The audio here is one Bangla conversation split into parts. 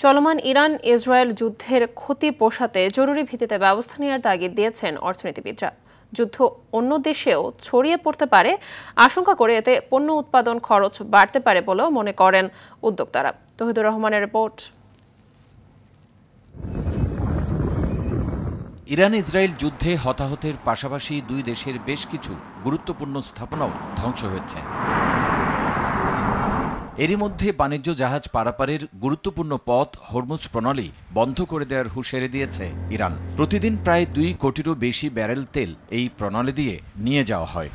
চলমান ইরান ইসরায়েল যুদ্ধের ক্ষতি পোষাতে জরুরি ভিত্তিতে ব্যবস্থা নেওয়ার তাগিদ দিয়েছেন অর্থনীতিবিদরা। যুদ্ধ অন্য দেশেও ছড়িয়ে পড়তে পারে আশঙ্কা করে এতে পণ্য উৎপাদন খরচ বাড়তে পারে বলেও মনে করেন উদ্যোক্তারা। তৌহিদুর রহমানের রিপোর্ট। ইরান ইসরায়েল যুদ্ধে হতাহতের পাশাপাশি দুই দেশের বেশ কিছু গুরুত্বপূর্ণ স্থাপনাও ধ্বংস হয়েছে। এরই মধ্যে বাণিজ্য জাহাজ পারাপারের গুরুত্বপূর্ণ পথ হরমুজ প্রণালী বন্ধ করে দেওয়ার হুঁশিয়ারি দিয়েছে ইরান। প্রতিদিন প্রায় 2 কোটিরও বেশি ব্যারেল তেল এই প্রণালী দিয়ে নিয়ে যাওয়া হয়।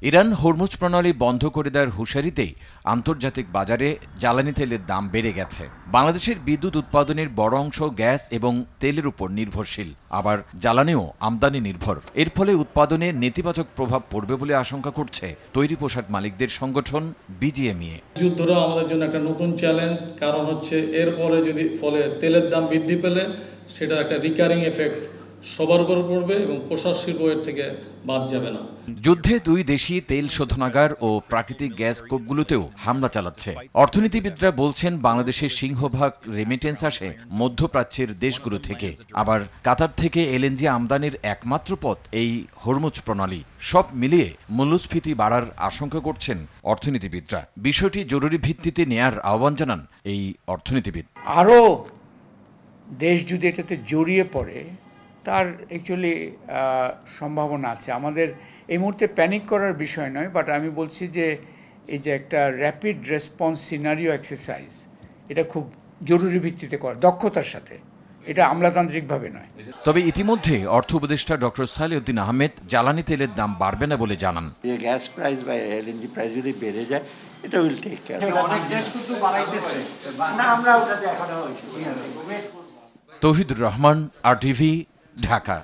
ইরান হরমুজ প্রণালী বন্ধ করে দেওয়ার হুঁশিয়ারিতেই আন্তর্জাতিক বাজারে জ্বালানি তেলের দাম বেড়ে গেছে। বাংলাদেশের বিদ্যুৎ উৎপাদনের বড় অংশ গ্যাস এবং তেলের উপর নির্ভরশীল, আবার জ্বালানিও আমদানি নির্ভর। এর ফলে উৎপাদনে নেতিবাচক প্রভাব পড়বে বলে আশঙ্কা করছে তৈরি পোশাক মালিকদের সংগঠন বিজিএমইএ। যুদ্ধটা আমাদের জন্য একটা নতুন চ্যালেঞ্জ, কারণ হচ্ছে এরপরে যদি ফলে তেলের দাম বৃদ্ধি পেলে সেটা একটা রিকারিং এফেক্ট সবার উপর পড়বে এবং পোশাক শিল্প এর থেকে বাদ যাবে না। যুদ্ধে দুই দেশই তেল শোধনাগার ও প্রাকৃতিক গ্যাস কোপগুলোতেও হামলা চালাচ্ছে। অর্থনীতিবিদরা বলছেন বাংলাদেশের সিংহভাগ রেমিটেন্স আসে মধ্যপ্রাচ্যের দেশগুলো থেকে, আবার কাতার থেকে এলএনজি আমদানির একমাত্র পথ এই হরমুজ প্রণালী। সব মিলিয়ে মূল্যস্ফীতি বাড়ার আশঙ্কা করছেন অর্থনীতিবিদরা। বিষয়টি জরুরি ভিত্তিতে নেয়ার আহ্বান জানান এই অর্থনীতিবিদ। আরও দেশ যদি এটাতে জড়িয়ে পড়ে তার অ্যাকচুয়ালি সম্ভাবনা আছে। আমাদের এই মুহূর্তে প্যানিক করার বিষয় নয়, বাট আমি বলছি যে এই যে একটা র্যাপিড রেসপন্স সিনারিও এক্সারসাইজ, এটা খুব জরুরি ভিত্তিতে করা, দক্ষতার সাথে, এটা আমলাতান্ত্রিকভাবে নয়। তবে ইতিমধ্যে অর্থ উপদেষ্টা ডক্টর সালেউদ্দিন আহমেদ জ্বালানি তেলের দাম বাড়বে না বলে জানান। গ্যাস প্রাইস বা এলএনজি প্রাইস যদি বেড়ে যায় এটা উইল টেক কেয়ার। অনেক দেশ কিন্তু বাড়াইতেছে না, আমরা ওটাতে এখনো তৌহিদুর রহমান, RTV, ঢাকা।